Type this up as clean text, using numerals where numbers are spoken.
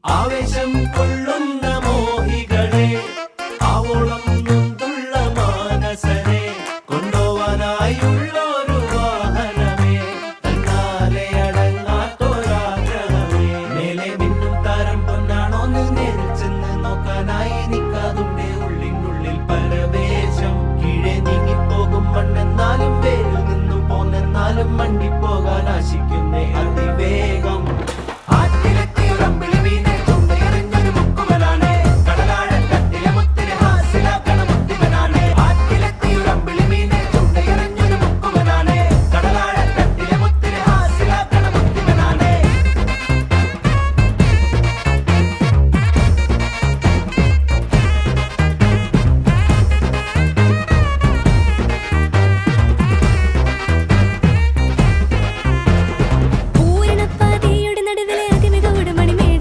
ആവേശം കൊള്ളുന്ന മോഹികളെ, ആവോളം നൊന്തുള്ള മാനസരെ, കൊണ്ടുപോവാനായുള്ളൊരു വാഹനമേ, തന്നാലെ അടങ്ങാത്തൊരാഗ്രഹമേ. മേലെ മിന്നും താരം പൊന്നാണോന്ന് നേരിൽ ചെന്ന് നോക്കാനായി നിൽക്കാതുണ്ടേ ഉള്ളിനുള്ളിൽ പരവേശം. കീഴെ നീങ്ങിപ്പോകും മണ്ണെന്നാലും വേരിൽ നിന്നു പോന്നെന്നാലും മണ്ടിപ്പോകാൻ ആശിക്കുന്നേ.